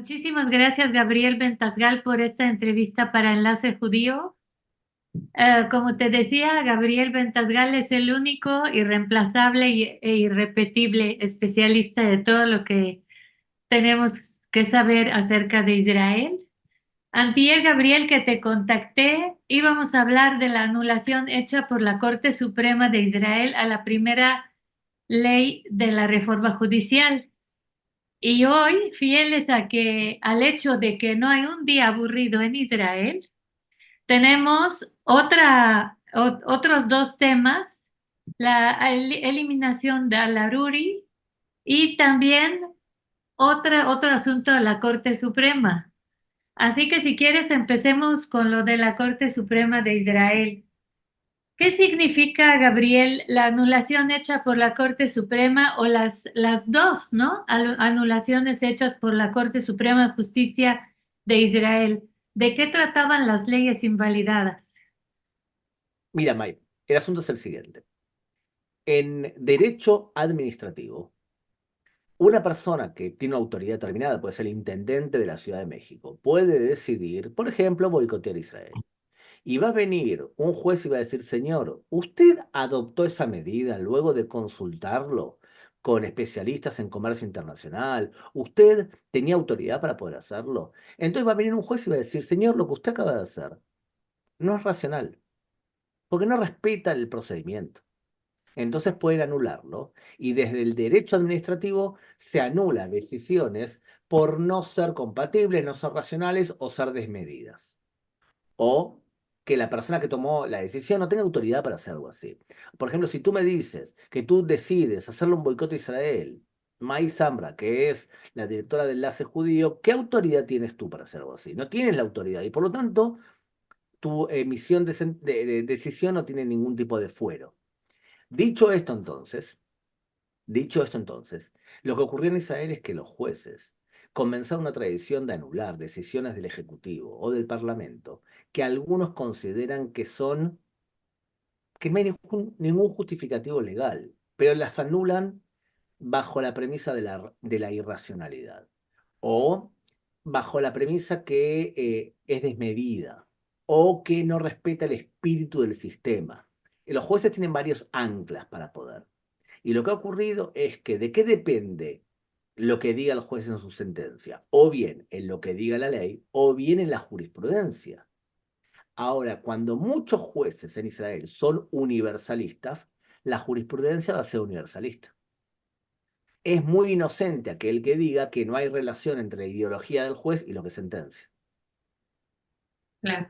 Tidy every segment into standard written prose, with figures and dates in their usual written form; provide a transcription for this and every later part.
Muchísimas gracias, Gabriel Ventasgal, por esta entrevista para Enlace Judío. Como te decía, Gabriel Ventasgal es el único, irreemplazable e irrepetible especialista de todo lo que tenemos que saber acerca de Israel. Antier, Gabriel, que te contacté, íbamos a hablar de la anulación hecha por la Corte Suprema de Israel a la primera ley de la reforma judicial. Y hoy, fieles al hecho de que no hay un día aburrido en Israel, tenemos otros dos temas, la eliminación de Al-Aruri y también otro asunto de la Corte Suprema. Así que si quieres, empecemos con lo de la Corte Suprema de Israel. ¿Qué significa, Gabriel, la anulación hecha por la Corte Suprema o las dos, ¿no? Anulaciones hechas por la Corte Suprema de Justicia de Israel. ¿De qué trataban las leyes invalidadas? Mira, May, el asunto es el siguiente. En derecho administrativo, una persona que tiene una autoridad determinada, puede ser el intendente de la Ciudad de México, puede decidir, por ejemplo, boicotear Israel. Y va a venir un juez y va a decir, señor, ¿usted adoptó esa medida luego de consultarlo con especialistas en comercio internacional? ¿Usted tenía autoridad para poder hacerlo? Entonces va a venir un juez y va a decir, señor, lo que usted acaba de hacer no es racional, porque no respeta el procedimiento. Entonces pueden anularlo y desde el derecho administrativo se anulan decisiones por no ser compatibles, no ser racionales o ser desmedidas. O que la persona que tomó la decisión no tenga autoridad para hacer algo así. Por ejemplo, si tú me dices que tú decides hacerle un boicot a Israel, May Zambra, que es la directora del Enlace Judío, ¿qué autoridad tienes tú para hacer algo así? No tienes la autoridad y por lo tanto tu emisión de decisión no tiene ningún tipo de fuero. Dicho esto entonces, Dicho esto entonces, lo que ocurrió en Israel es que los jueces comenzaron una tradición de anular decisiones del Ejecutivo o del Parlamento que algunos consideran que no hay ningún justificativo legal, pero las anulan bajo la premisa de la irracionalidad o bajo la premisa que es desmedida o que no respeta el espíritu del sistema. Y los jueces tienen varios anclas para poder. Y lo que ha ocurrido es que de qué depende lo que diga el juez en su sentencia, o bien en lo que diga la ley, o bien en la jurisprudencia. Ahora, cuando muchos jueces en Israel son universalistas, la jurisprudencia va a ser universalista. Es muy inocente aquel que diga que no hay relación entre la ideología del juez y lo que sentencia. Claro.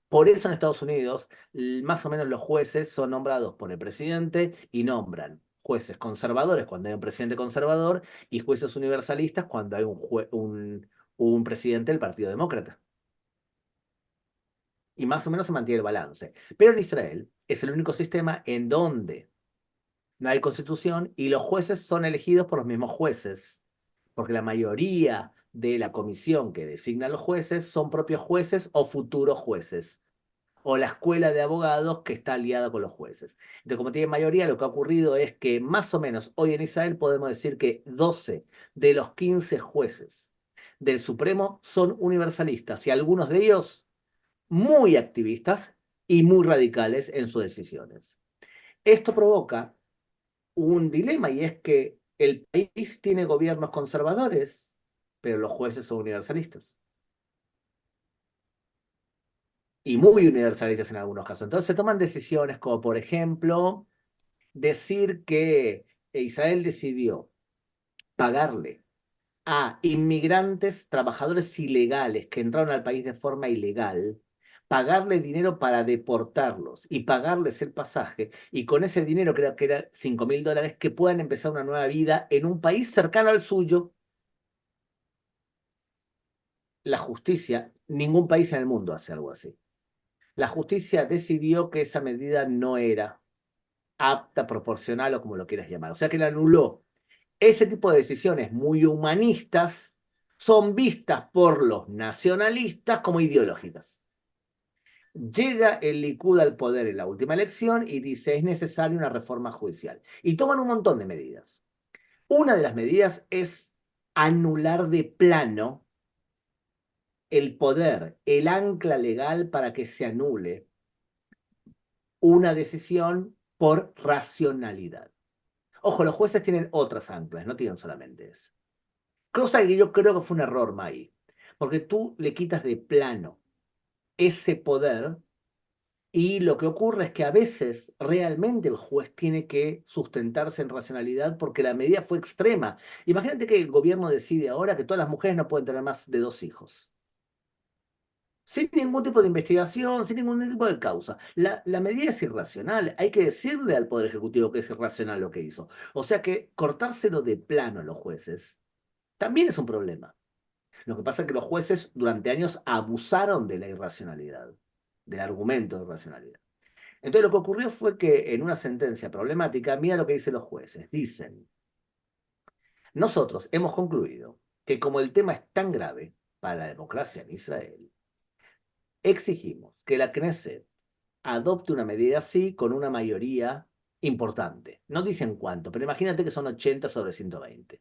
Por eso en Estados Unidos, más o menos los jueces son nombrados por el presidente y nombran jueces conservadores cuando hay un presidente conservador y jueces universalistas cuando hay un presidente del Partido Demócrata. Y más o menos se mantiene el balance. Pero en Israel es el único sistema en donde no hay constitución y los jueces son elegidos por los mismos jueces, porque la mayoría de la comisión que designa a los jueces son propios jueces o futuros jueces o la escuela de abogados que está aliada con los jueces. Entonces, como tiene mayoría, lo que ha ocurrido es que más o menos hoy en Israel podemos decir que 12 de los 15 jueces del Supremo son universalistas y algunos de ellos muy activistas y muy radicales en sus decisiones. Esto provoca un dilema y es que el país tiene gobiernos conservadores, pero los jueces son universalistas y muy universalistas en algunos casos. Entonces se toman decisiones como, por ejemplo, decir que Israel decidió pagarle a inmigrantes, trabajadores ilegales que entraron al país de forma ilegal, pagarle dinero para deportarlos y pagarles el pasaje, y con ese dinero, creo que era $5.000, que puedan empezar una nueva vida en un país cercano al suyo. La justicia, ningún país en el mundo hace algo así. La justicia decidió que esa medida no era apta, proporcional o como lo quieras llamar. O sea que la anuló. Ese tipo de decisiones muy humanistas son vistas por los nacionalistas como ideológicas. Llega el Likud al poder en la última elección y dice es necesaria una reforma judicial. Y toman un montón de medidas. Una de las medidas es anular de plano el poder, el ancla legal para que se anule una decisión por racionalidad. Ojo, los jueces tienen otras anclas, no tienen solamente eso. Cosa que yo creo que fue un error, May, porque tú le quitas de plano ese poder y lo que ocurre es que a veces realmente el juez tiene que sustentarse en racionalidad porque la medida fue extrema. Imagínate que el gobierno decide ahora que todas las mujeres no pueden tener más de 2 hijos. Sin ningún tipo de investigación, sin ningún tipo de causa. La medida es irracional. Hay que decirle al Poder Ejecutivo que es irracional lo que hizo. O sea que cortárselo de plano a los jueces también es un problema. Lo que pasa es que los jueces durante años abusaron de la irracionalidad, del argumento de irracionalidad. Entonces lo que ocurrió fue que en una sentencia problemática, mira lo que dicen los jueces. Dicen, nosotros hemos concluido que como el tema es tan grave para la democracia en Israel, exigimos que la Knesset adopte una medida así con una mayoría importante. No dicen cuánto, pero imagínate que son 80 sobre 120,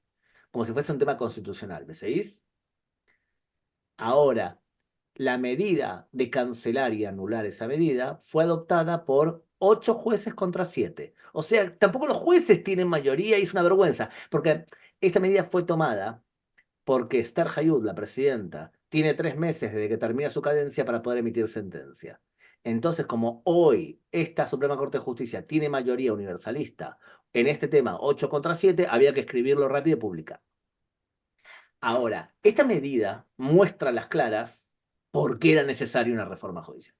como si fuese un tema constitucional, ¿me seguís? Ahora, la medida de cancelar y anular esa medida fue adoptada por 8 jueces contra 7. O sea, tampoco los jueces tienen mayoría y es una vergüenza, porque esta medida fue tomada porque Esther Hayud, la presidenta, tiene 3 meses desde que termina su cadencia para poder emitir sentencia. Entonces, como hoy esta Suprema Corte de Justicia tiene mayoría universalista en este tema 8 contra 7, había que escribirlo rápido y publicar. Ahora, esta medida muestra a las claras por qué era necesaria una reforma judicial.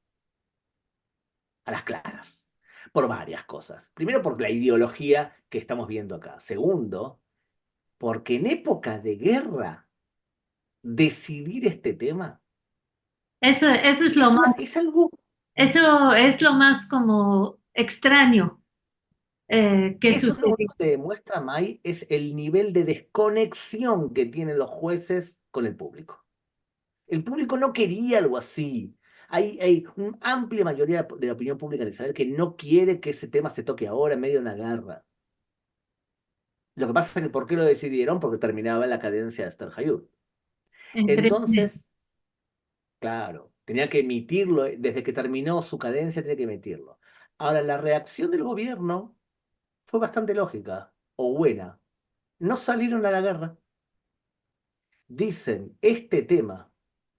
A las claras. Por varias cosas. Primero, por la ideología que estamos viendo acá. Segundo, porque en época de guerra, decidir este tema Eso es lo más, es algo, eso es lo más como extraño que eso lo sucedió. único que demuestra, May, es el nivel de desconexión que tienen los jueces con el público. El público no quería algo así. Hay una amplia mayoría de la opinión pública en Israel que no quiere que ese tema se toque ahora en medio de una guerra. Lo que pasa es que ¿por qué lo decidieron? Porque terminaba la cadencia de Esther Hayud. En 3 meses. Entonces, claro, tenía que emitirlo, desde que terminó su cadencia tenía que emitirlo. Ahora, la reacción del gobierno fue bastante lógica o buena. No salieron a la guerra. Dicen, este tema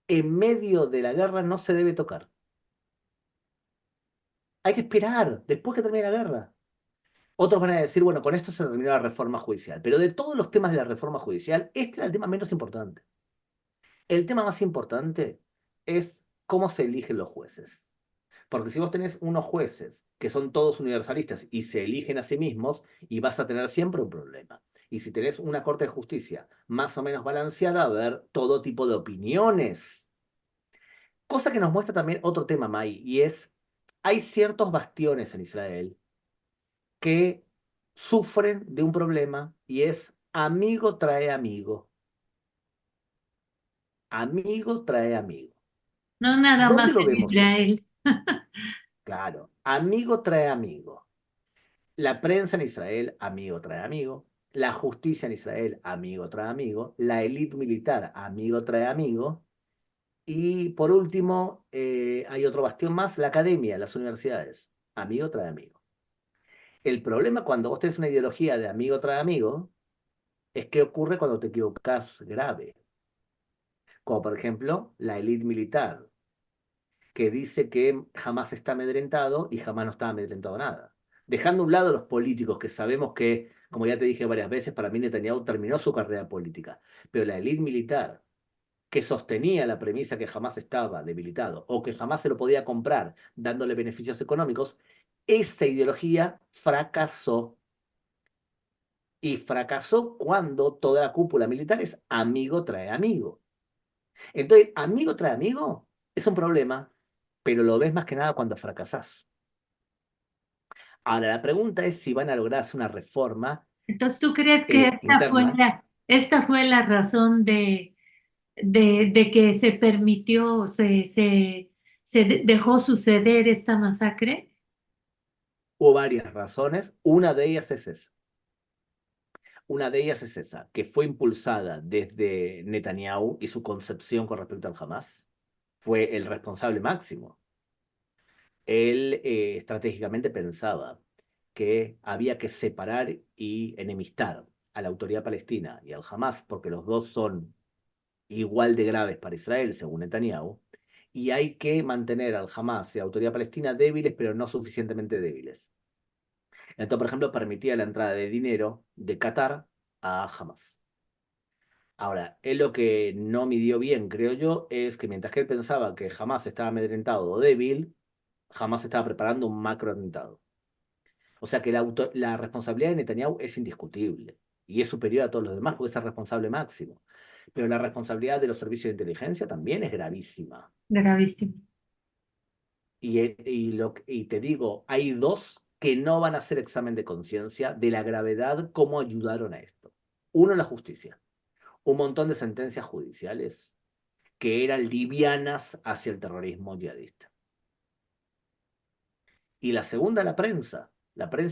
en medio de la guerra no se debe tocar. Hay que esperar después que termine la guerra. Otros van a decir, bueno, con esto se terminó la reforma judicial. Pero de todos los temas de la reforma judicial, este era el tema menos importante. El tema más importante es cómo se eligen los jueces. Porque si vos tenés unos jueces que son todos universalistas y se eligen a sí mismos, y vas a tener siempre un problema. Y si tenés una Corte de Justicia más o menos balanceada, va a haber todo tipo de opiniones. Cosa que nos muestra también otro tema, May, y es, hay ciertos bastiones en Israel que sufren de un problema y es amigo trae amigo. Amigo trae amigo. No nada más ¿Dónde lo en vemos eso? Israel. Claro, amigo trae amigo. La prensa en Israel, amigo trae amigo. La justicia en Israel, amigo trae amigo. La élite militar, amigo trae amigo. Y por último, hay otro bastión más, la academia, las universidades. Amigo trae amigo. El problema cuando vos tenés una ideología de amigo trae amigo es que ocurre cuando te equivocas grave. Como por ejemplo la élite militar, que dice que jamás está amedrentado y jamás no está amedrentado nada. Dejando a un lado los políticos, que sabemos que, como ya te dije varias veces, para mí Netanyahu terminó su carrera política. Pero la élite militar, que sostenía la premisa que jamás estaba debilitado o que jamás se lo podía comprar dándole beneficios económicos, esa ideología fracasó. Y fracasó cuando toda la cúpula militar es amigo trae amigo. Entonces, amigo trae amigo es un problema, pero lo ves más que nada cuando fracasás. Ahora, la pregunta es si van a lograr hacer una reforma Entonces, ¿tú crees que interna. esta fue la razón de que se permitió, dejó suceder esta masacre? Hubo varias razones. Una de ellas es esa. Una de ellas es esa, que fue impulsada desde Netanyahu y su concepción con respecto al Hamas. Fue el responsable máximo. Él estratégicamente pensaba que había que separar y enemistar a la autoridad palestina y al Hamas, porque los dos son igual de graves para Israel, según Netanyahu, y hay que mantener al Hamas y a la autoridad palestina débiles, pero no suficientemente débiles. Entonces, por ejemplo, permitía la entrada de dinero de Qatar a Hamas. Ahora, él lo que no midió bien, creo yo, es que mientras que él pensaba que Hamas estaba amedrentado o débil, Hamas estaba preparando un macroatentado. O sea que la responsabilidad de Netanyahu es indiscutible y es superior a todos los demás porque es el responsable máximo. Pero la responsabilidad de los servicios de inteligencia también es gravísima. Gravísimo. Y te digo, hay dos que no van a hacer examen de conciencia de la gravedad, cómo ayudaron a esto. Uno, la justicia. Un montón de sentencias judiciales que eran livianas hacia el terrorismo yihadista. Y la segunda, la prensa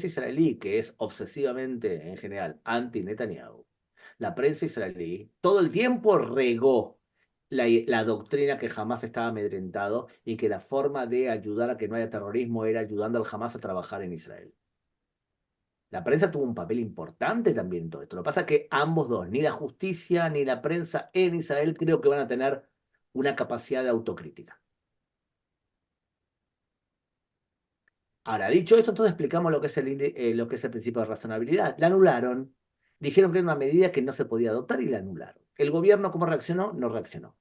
israelí, que es obsesivamente, en general, anti-Netanyahu. La prensa israelí todo el tiempo regó la doctrina que jamás estaba amedrentado y que la forma de ayudar a que no haya terrorismo era ayudando al Hamas a trabajar en Israel. La prensa tuvo un papel importante también en todo esto. Lo que pasa es que ambos dos, ni la justicia ni la prensa en Israel, creo que van a tener una capacidad de autocrítica. Ahora, dicho esto, entonces explicamos lo que es lo que es el principio de razonabilidad. La anularon, dijeron que era una medida que no se podía adoptar y la anularon. El gobierno, ¿cómo reaccionó? No reaccionó.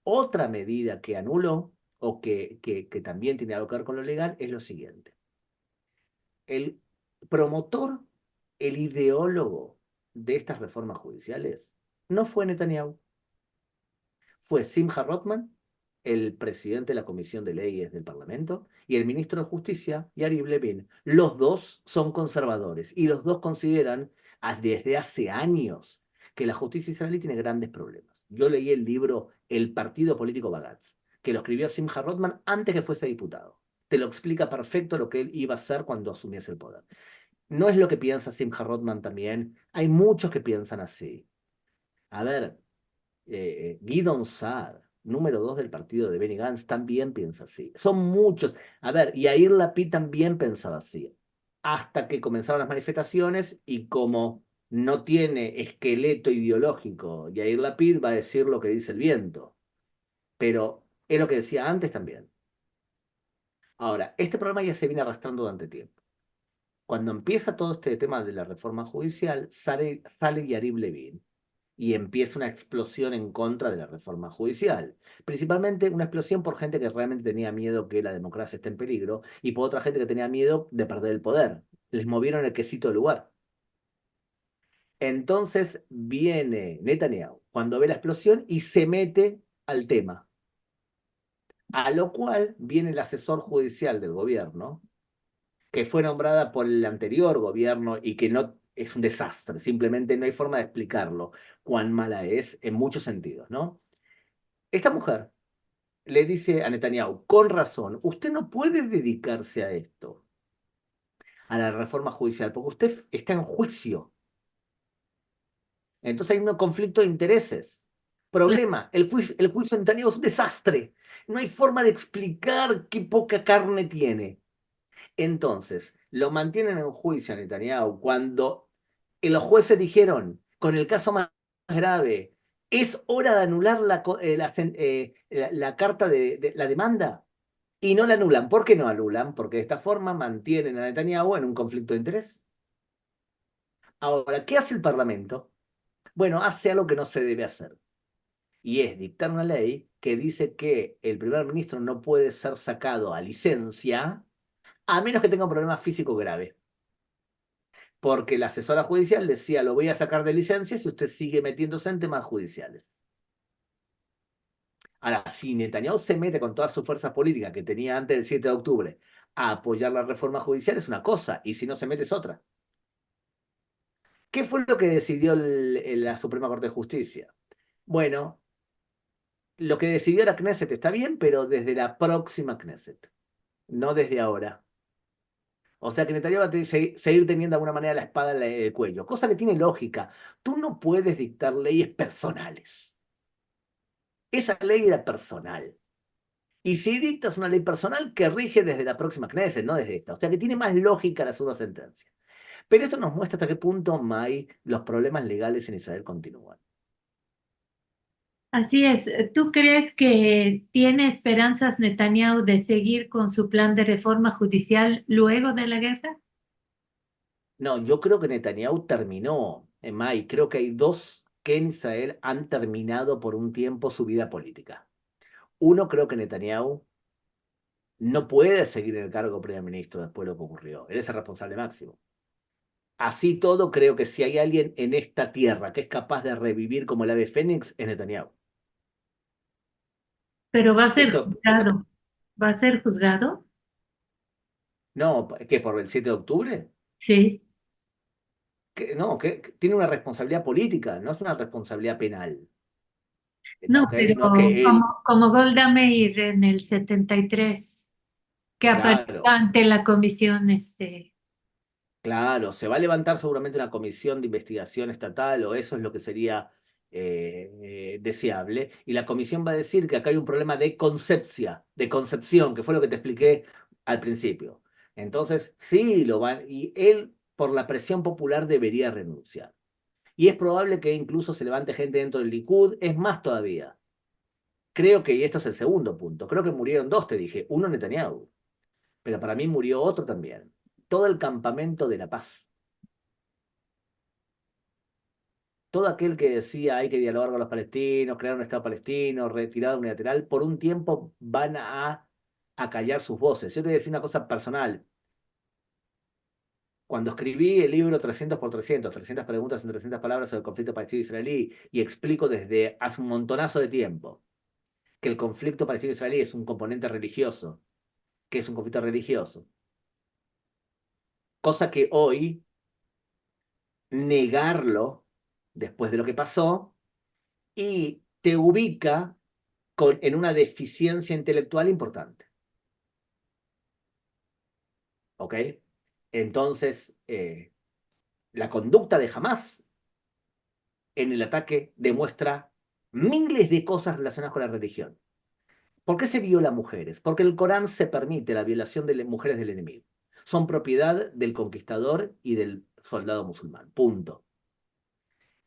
Otra medida que anuló, o que también tiene algo que ver con lo legal, es lo siguiente. El promotor, el ideólogo de estas reformas judiciales, no fue Netanyahu, fue Simcha Rothman, el presidente de la Comisión de Leyes del Parlamento, y el ministro de Justicia, Yariv Levin. Los dos son conservadores y los dos consideran desde hace años que la justicia israelí tiene grandes problemas. Yo leí el libro El Partido Político Bagatz, que lo escribió Simcha Rothman antes que fuese diputado. Te lo explica perfecto lo que él iba a hacer cuando asumiese el poder. No es lo que piensa Simcha Rothman también. Hay muchos que piensan así. A ver, Gideon Saar, número 2 del partido de Benny Gantz, también piensa así. Son muchos. A ver, Yair Lapid también pensaba así. Hasta que comenzaron las manifestaciones y como no tiene esqueleto ideológico, Yair Lapid va a decir lo que dice el viento. Pero es lo que decía antes también. Ahora, este problema ya se viene arrastrando durante tiempo. Cuando empieza todo este tema de la reforma judicial, sale Yariv Levin y empieza una explosión en contra de la reforma judicial. Principalmente una explosión por gente que realmente tenía miedo que la democracia esté en peligro y por otra gente que tenía miedo de perder el poder. Les movieron el quesito del lugar. Entonces viene Netanyahu cuando ve la explosión y se mete al tema. A lo cual viene el asesor judicial del gobierno, que fue nombrada por el anterior gobierno y que no es un desastre, simplemente no hay forma de explicarlo cuán mala es en muchos sentidos, ¿no? Esta mujer le dice a Netanyahu, con razón, usted no puede dedicarse a esto, a la reforma judicial, porque usted está en juicio. Entonces hay un conflicto de intereses. Problema, el juicio de Netanyahu es un desastre. No hay forma de explicar qué poca carne tiene. Entonces, lo mantienen en juicio a Netanyahu cuando los jueces dijeron, con el caso más grave, es hora de anular la carta de la demanda. Y no la anulan. ¿Por qué no anulan? Porque de esta forma mantienen a Netanyahu en un conflicto de interés. Ahora, ¿qué hace el Parlamento? Bueno, hace algo que no se debe hacer. Y es dictar una ley que dice que el primer ministro no puede ser sacado a licencia a menos que tenga un problema físico grave. Porque la asesora judicial decía, lo voy a sacar de licencia si usted sigue metiéndose en temas judiciales. Ahora, si Netanyahu se mete con todas sus fuerzas políticas que tenía antes del 7 de octubre a apoyar la reforma judicial es una cosa, y si no se mete es otra. ¿Qué fue lo que decidió la Suprema Corte de Justicia? Bueno, lo que decidió la Knesset está bien, pero desde la próxima Knesset, no desde ahora. O sea que Netanyahu va a seguir teniendo de alguna manera la espada en el cuello, cosa que tiene lógica. Tú no puedes dictar leyes personales. Esa ley era personal. Y si dictas una ley personal que rige desde la próxima Knesset, no desde esta. O sea que tiene más lógica la segunda sentencia. Pero esto nos muestra hasta qué punto, May, los problemas legales en Israel continúan. Así es. ¿Tú crees que tiene esperanzas Netanyahu de seguir con su plan de reforma judicial luego de la guerra? No, yo creo que Netanyahu terminó, May. Creo que hay dos que en Israel han terminado por un tiempo su vida política. Uno, creo que Netanyahu no puede seguir en el cargo de primer ministro después de lo que ocurrió. Él es el responsable máximo. Así todo, creo que si hay alguien en esta tierra que es capaz de revivir como el ave fénix, es Netanyahu. Pero va a ser Esto, juzgado. ¿Va a ser juzgado? no, ¿qué? ¿Por el 7 de octubre? Sí. No, que tiene una responsabilidad política, no es una responsabilidad penal. No, ¿Ok? pero No es que él, como Golda Meir en el 73, que apareció claro, ante la comisión, claro, se va a levantar seguramente una comisión de investigación estatal o eso es lo que sería deseable. Y la comisión va a decir que acá hay un problema de concepción, que fue lo que te expliqué al principio. Entonces, sí, lo van, y él, por la presión popular, debería renunciar. Y es probable que incluso se levante gente dentro del Likud, es más todavía. Creo que, y esto es el segundo punto, creo que murieron dos, te dije, uno Netanyahu, pero para mí murió otro también. Todo el campamento de la paz. Todo aquel que decía hay que dialogar con los palestinos, crear un Estado palestino, retirada unilateral, por un tiempo van a callar sus voces. Yo te voy a decir una cosa personal. Cuando escribí el libro 300 por 300, 300 preguntas en 300 palabras sobre el conflicto palestino-israelí, y explico desde hace un montonazo de tiempo que el conflicto palestino-israelí es un componente religioso, que es un conflicto religioso, cosa que hoy negarlo después de lo que pasó y te ubica en una deficiencia intelectual importante. ¿Ok? Entonces, la conducta de Hamas en el ataque demuestra miles de cosas relacionadas con la religión. ¿Por qué se viola a mujeres? Porque el Corán se permite la violación de mujeres del enemigo. Son propiedad del conquistador y del soldado musulmán. Punto.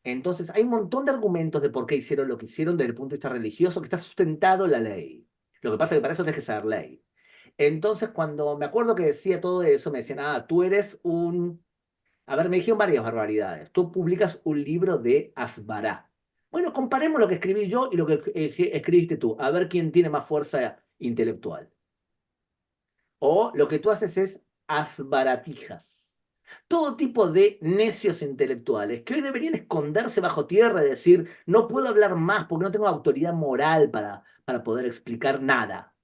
Entonces, hay un montón de argumentos de por qué hicieron lo que hicieron desde el punto de vista religioso que está sustentado en la ley. Lo que pasa es que para eso tienes que saber ley. Entonces, cuando me acuerdo que decía todo eso, me decían, ah, tú eres un... A ver, me dijeron varias barbaridades. Tú publicas un libro de Asbará. Bueno, comparemos lo que escribí yo y lo que escribiste tú, a ver quién tiene más fuerza intelectual. O lo que tú haces es asbaratijas. Todo tipo de necios intelectuales que hoy deberían esconderse bajo tierra y decir, no puedo hablar más porque no tengo autoridad moral para poder explicar nada.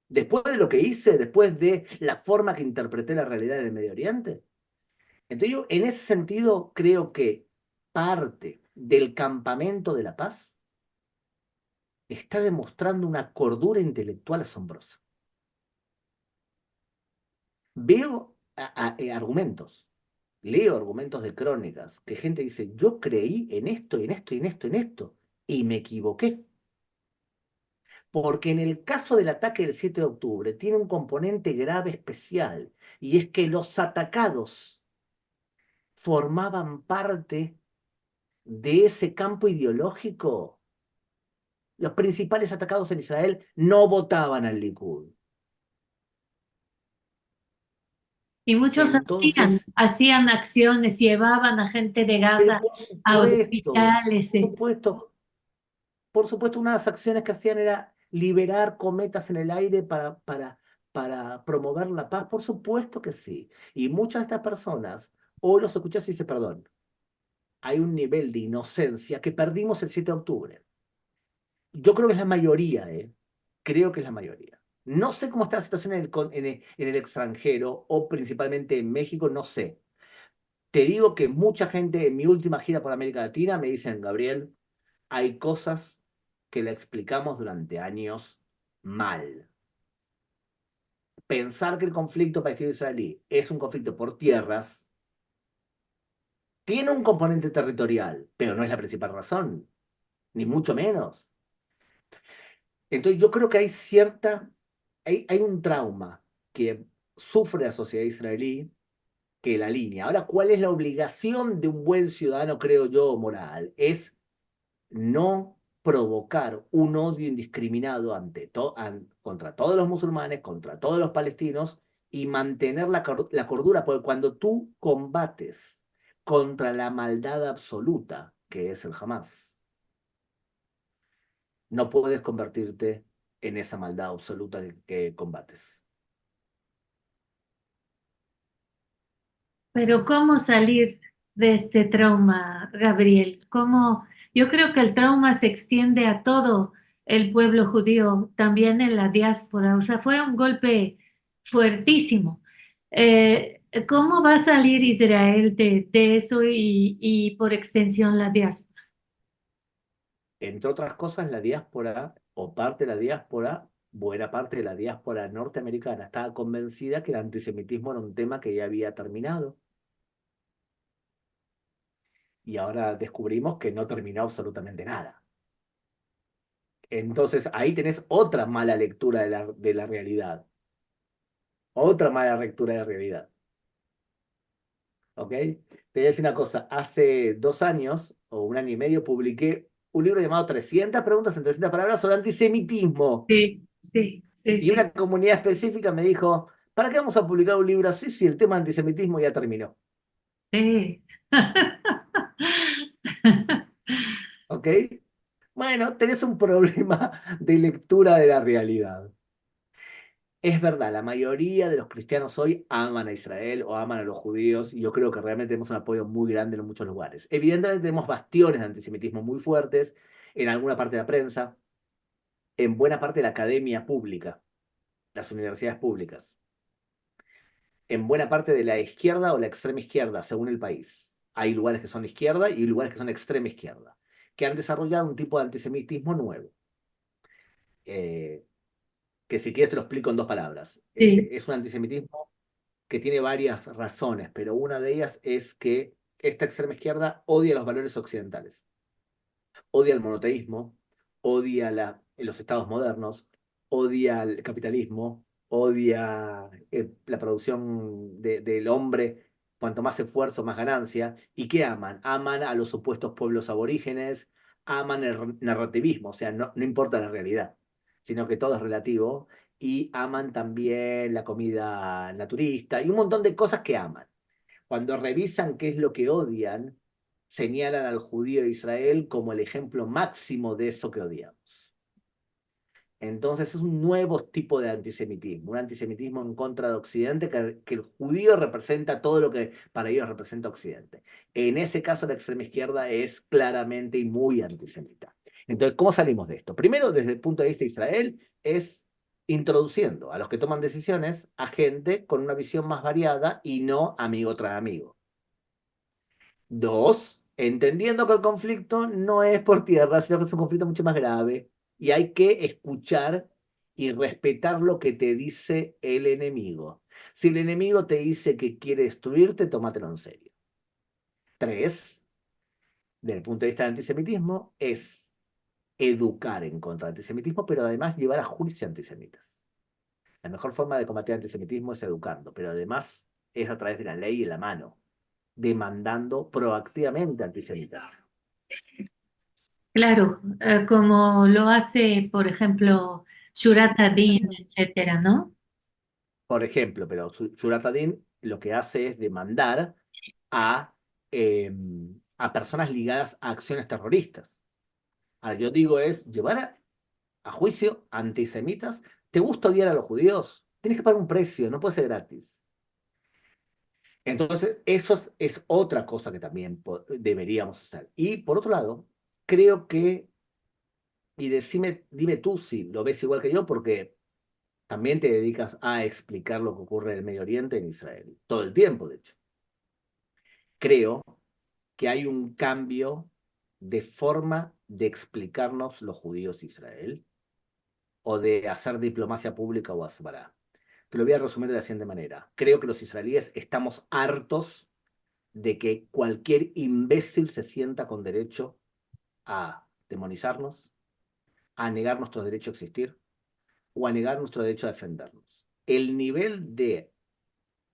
Después de lo que hice, después de la forma que interpreté la realidad en el Medio Oriente. Entonces yo, en ese sentido, creo que parte del campamento de la paz está demostrando una cordura intelectual asombrosa. Veo argumentos, leo argumentos de crónicas, que gente dice, yo creí en esto, en esto, en esto, en esto, y me equivoqué. Porque en el caso del ataque del 7 de octubre tiene un componente grave especial, y es que los atacados formaban parte de ese campo ideológico. Los principales atacados en Israel no votaban al Likud. y muchos Entonces, hacían acciones, llevaban a gente de pero Gaza a hospitales. por supuesto, por supuesto, una de las acciones que hacían era liberar cometas en el aire para promover la paz. Por supuesto que sí. Y muchas de estas personas, hoy los escuchás y dices, perdón, hay un nivel de inocencia que perdimos el 7 de octubre. Yo creo que es la mayoría, ¿eh? Creo que es la mayoría. No sé cómo está la situación en el extranjero o principalmente en México, no sé. Te digo que mucha gente en mi última gira por América Latina me dicen, Gabriel, hay cosas que le explicamos durante años mal. pensar que el conflicto palestino-israelí es un conflicto por tierras, tiene un componente territorial, pero no es la principal razón, ni mucho menos. Entonces yo creo que hay un trauma que sufre la sociedad israelí que la línea. Ahora, ¿cuál es la obligación de un buen ciudadano, creo yo, moral? Es no provocar un odio indiscriminado contra todos los musulmanes, contra todos los palestinos y mantener la cordura, porque cuando tú combates contra la maldad absoluta, que es el Hamas, no puedes convertirte en esa maldad absoluta que combates. Pero ¿cómo salir de este trauma, Gabriel? ¿Cómo? Yo creo que el trauma se extiende a todo el pueblo judío, también en la diáspora. O sea, fue un golpe fuertísimo. ¿Cómo va a salir Israel de eso y por extensión la diáspora? Entre otras cosas, la diáspora, o parte de la diáspora, buena parte de la diáspora norteamericana, estaba convencida que el antisemitismo era un tema que ya había terminado. Y ahora descubrimos que no terminó absolutamente nada. Entonces ahí tenés otra mala lectura de la realidad. Otra mala lectura de la realidad. ¿Ok? Te voy a decir una cosa. Hace 2 años, o un año y medio, publiqué un libro llamado 300 preguntas en 300 palabras sobre antisemitismo. Sí, sí, sí, Y sí. una comunidad específica me dijo, ¿para qué vamos a publicar un libro así si el tema antisemitismo ya terminó? Sí. ¿Ok? Bueno, tenés un problema de lectura de la realidad. Es verdad, la mayoría de los cristianos hoy aman a Israel o aman a los judíos y yo creo que realmente tenemos un apoyo muy grande en muchos lugares. Evidentemente tenemos bastiones de antisemitismo muy fuertes en alguna parte de la prensa, en buena parte de la academia pública, las universidades públicas, en buena parte de la izquierda o la extrema izquierda, según el país. Hay lugares que son izquierda y lugares que son extrema izquierda, que han desarrollado un tipo de antisemitismo nuevo. Eh, que si quieres te lo explico en 2 palabras. Sí, Es un antisemitismo que tiene varias razones, pero una de ellas es que esta extrema izquierda odia los valores occidentales, odia el monoteísmo, odia los estados modernos, odia el capitalismo, odia la producción del hombre, cuanto más esfuerzo, más ganancia. ¿Y qué aman? Aman a los supuestos pueblos aborígenes, aman el narrativismo, o sea, no importa la realidad, sino que todo es relativo, y aman también la comida naturista y un montón de cosas que aman. Cuando revisan qué es lo que odian, señalan al judío de Israel como el ejemplo máximo de eso que odiamos. Entonces es un nuevo tipo de antisemitismo, un antisemitismo en contra de Occidente, que el judío representa todo lo que para ellos representa Occidente. En ese caso la extrema izquierda es claramente y muy antisemita. Entonces, ¿cómo salimos de esto? Primero, desde el punto de vista de Israel, es introduciendo a los que toman decisiones a gente con una visión más variada y no amigo tras amigo. Dos, entendiendo que el conflicto no es por tierra, sino que es un conflicto mucho más grave y hay que escuchar y respetar lo que te dice el enemigo. Si el enemigo te dice que quiere destruirte, tómatelo en serio. Tres, desde el punto de vista del antisemitismo, es educar en contra del antisemitismo, pero además llevar a juicio antisemitas. La mejor forma de combatir el antisemitismo es educando, pero además es a través de la ley y la mano, demandando proactivamente antisemitas. claro, como lo hace, por ejemplo, Shurat Adin, etcétera, ¿no? Por ejemplo, pero Yurat Adin lo que hace es demandar a, eh, a personas ligadas a acciones terroristas. Ahora, yo digo es llevar a juicio antisemitas. ¿Te gusta odiar a los judíos? Tienes que pagar un precio, no puede ser gratis. Entonces, eso es otra cosa que también deberíamos hacer. Y por otro lado, creo que, y dime tú si lo ves igual que yo, porque también te dedicas a explicar lo que ocurre en el Medio Oriente, en Israel, todo el tiempo, de hecho. Creo que hay un cambio de forma de explicarnos los judíos Israel o de hacer diplomacia pública o asbará. te lo voy a resumir de la siguiente manera. Creo que los israelíes estamos hartos de que cualquier imbécil se sienta con derecho a demonizarnos, a negar nuestro derecho a existir o a negar nuestro derecho a defendernos. El nivel de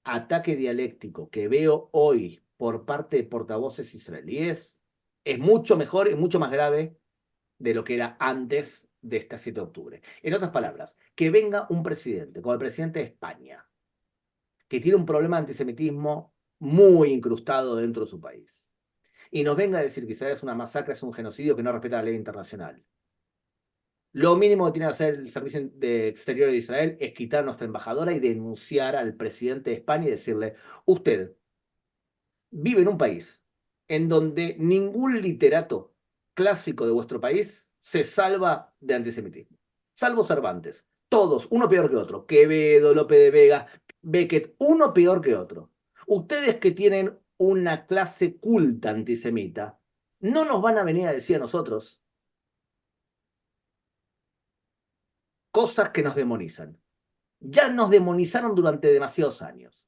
ataque dialéctico que veo hoy por parte de portavoces israelíes es mucho mejor y mucho más grave de lo que era antes de este 7 de octubre. En otras palabras, que venga un presidente, como el presidente de España, que tiene un problema de antisemitismo muy incrustado dentro de su país, y nos venga a decir que Israel es una masacre, es un genocidio que no respeta la ley internacional. Lo mínimo que tiene que hacer el Servicio de Exterior de Israel es quitar a nuestra embajadora y denunciar al presidente de España y decirle, usted vive en un país en donde ningún literato clásico de vuestro país se salva de antisemitismo, salvo Cervantes. Todos, uno peor que otro. Quevedo, Lope de Vega, Beckett, uno peor que otro. Ustedes que tienen una clase culta antisemita, no nos van a venir a decir a nosotros cosas que nos demonizan. Ya nos demonizaron durante demasiados años.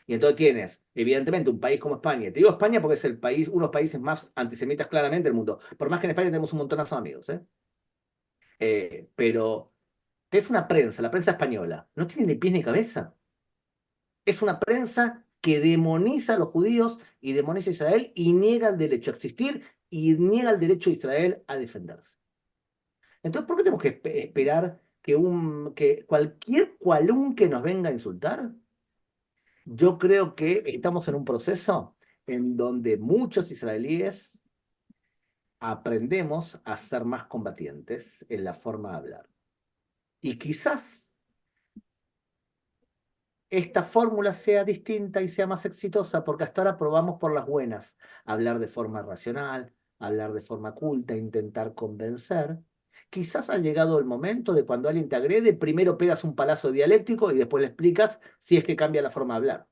Y entonces tienes, evidentemente, un país como España. Te digo España porque es el país, uno de los países más antisemitas claramente del mundo. Por más que en España tenemos un montonazo de amigos, ¿eh? Pero es una prensa, la prensa española, no tiene ni pies ni cabeza. Es una prensa que demoniza a los judíos y demoniza a Israel y niega el derecho a existir y niega el derecho de Israel a defenderse. Entonces, ¿por qué tenemos que esperar que cualquier cualún que nos venga a insultar? Yo creo que estamos en un proceso en donde muchos israelíes aprendemos a ser más combatientes en la forma de hablar. Y quizás esta fórmula sea distinta y sea más exitosa, porque hasta ahora probamos por las buenas hablar de forma racional, hablar de forma culta, intentar convencer. Quizás ha llegado el momento de cuando alguien te agrede, primero pegas un palazo dialéctico y después le explicas si es que cambia la forma de hablar.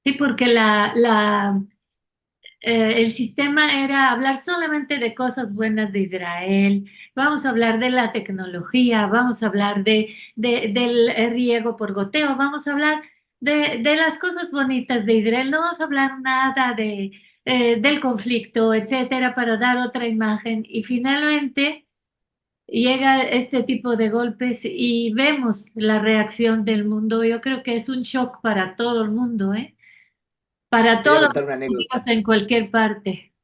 Sí, porque el sistema era hablar solamente de cosas buenas de Israel, vamos a hablar de la tecnología, vamos a hablar del riego por goteo, vamos a hablar de las cosas bonitas de Israel, no vamos a hablar nada del conflicto, etcétera, para dar otra imagen. Y finalmente llega este tipo de golpes y vemos la reacción del mundo. Yo creo que es un shock para todo el mundo, ¿eh? Para Te voy a todos contar una los anécdota. judíos en cualquier parte.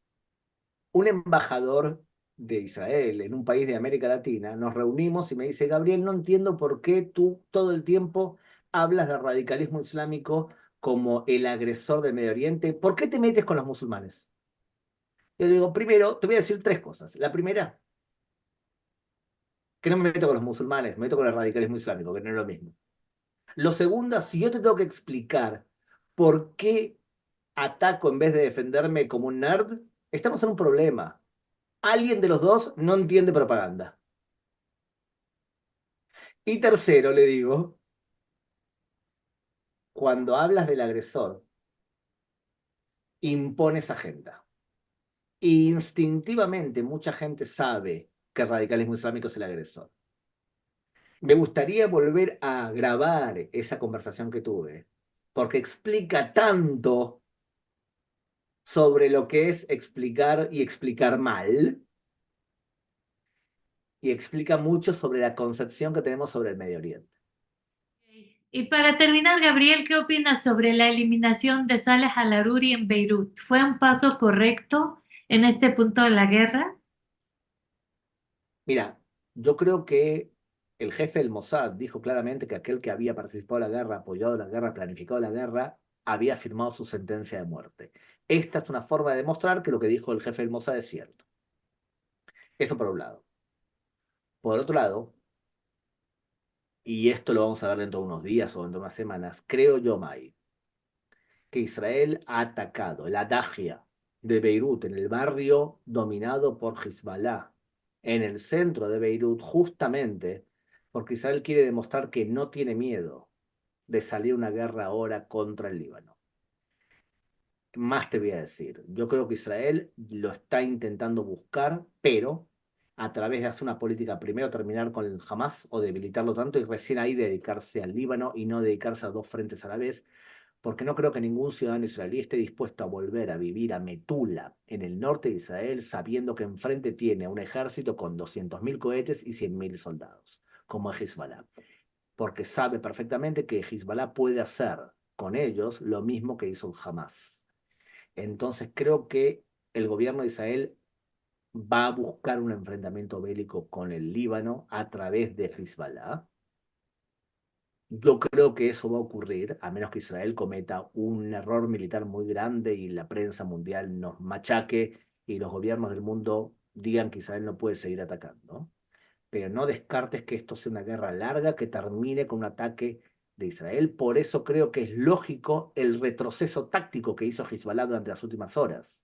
Un embajador de Israel en un país de América Latina, nos reunimos y me dice, Gabriel, no entiendo por qué tú todo el tiempo hablas del radicalismo islámico como el agresor del Medio Oriente. ¿Por qué te metes con los musulmanes? Yo le digo, primero, te voy a decir tres cosas. La primera, que no me meto con los musulmanes, me meto con el radicalismo islámico, que no es lo mismo. Lo segundo, si yo te tengo que explicar por qué ataco en vez de defenderme como un nerd, estamos en un problema. Alguien de los dos no entiende propaganda. Y tercero, le digo, cuando hablas del agresor, impones agenda. Y instintivamente mucha gente sabe que el radicalismo islámico es el agresor. Me gustaría volver a grabar esa conversación que tuve, porque explica tanto sobre lo que es explicar y explicar mal, y explica mucho sobre la concepción que tenemos sobre el Medio Oriente. Y para terminar, Gabriel, ¿qué opinas sobre la eliminación de Saleh al-Aruri en Beirut? ¿Fue un paso correcto en este punto de la guerra? Mira, yo creo que el jefe del Mossad dijo claramente que aquel que había participado en la guerra, apoyado la guerra, planificado la guerra, había firmado su sentencia de muerte. Esta es una forma de demostrar que lo que dijo el jefe del Mossad es cierto. Eso por un lado. Por otro lado, y esto lo vamos a ver dentro de unos días o dentro de unas semanas, creo yo, May, que Israel ha atacado la Dajia de Beirut, en el barrio dominado por Hezbollah, en el centro de Beirut, justamente porque Israel quiere demostrar que no tiene miedo de salir una guerra ahora contra el Líbano. Más te voy a decir, yo creo que Israel lo está intentando buscar, pero a través de hacer una política, primero terminar con el Hamas o debilitarlo tanto y recién ahí dedicarse al Líbano y no dedicarse a dos frentes a la vez, porque no creo que ningún ciudadano israelí esté dispuesto a volver a vivir a Metula, en el norte de Israel, sabiendo que enfrente tiene un ejército con 200.000 cohetes y 100.000 soldados, como es Hezbollah, porque sabe perfectamente que Hezbollah puede hacer con ellos lo mismo que hizo el Hamas. Entonces creo que el gobierno de Israel va a buscar un enfrentamiento bélico con el Líbano a través de Hezbollah. Yo creo que eso va a ocurrir, a menos que Israel cometa un error militar muy grande y la prensa mundial nos machaque y los gobiernos del mundo digan que Israel no puede seguir atacando. Pero no descartes que esto sea una guerra larga que termine con un ataque de Israel. Por eso creo que es lógico el retroceso táctico que hizo Hezbollah durante las últimas horas.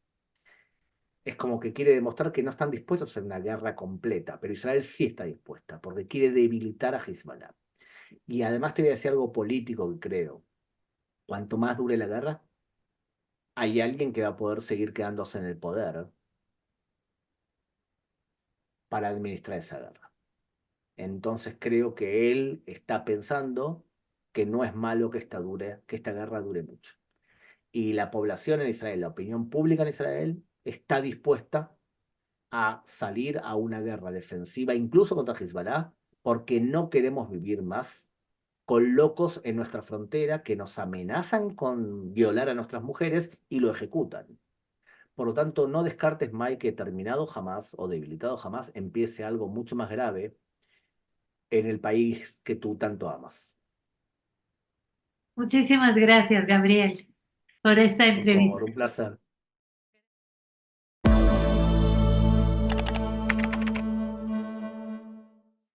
Es como que quiere demostrar que no están dispuestos a hacer una guerra completa, pero Israel sí está dispuesta, porque quiere debilitar a Hezbollah. Y además te voy a decir algo político que creo. Cuanto más dure la guerra, hay alguien que va a poder seguir quedándose en el poder para administrar esa guerra. Entonces creo que él está pensando que no es malo que esta guerra dure mucho. Y la población en Israel, la opinión pública en Israel, está dispuesta a salir a una guerra defensiva, incluso contra Hezbollah, porque no queremos vivir más con locos en nuestra frontera que nos amenazan con violar a nuestras mujeres y lo ejecutan. Por lo tanto, no descartes, Mike, que terminado jamás o debilitado jamás empiece algo mucho más grave en el país que tú tanto amas. Muchísimas gracias, Gabriel, por esta Por favor, entrevista. un placer.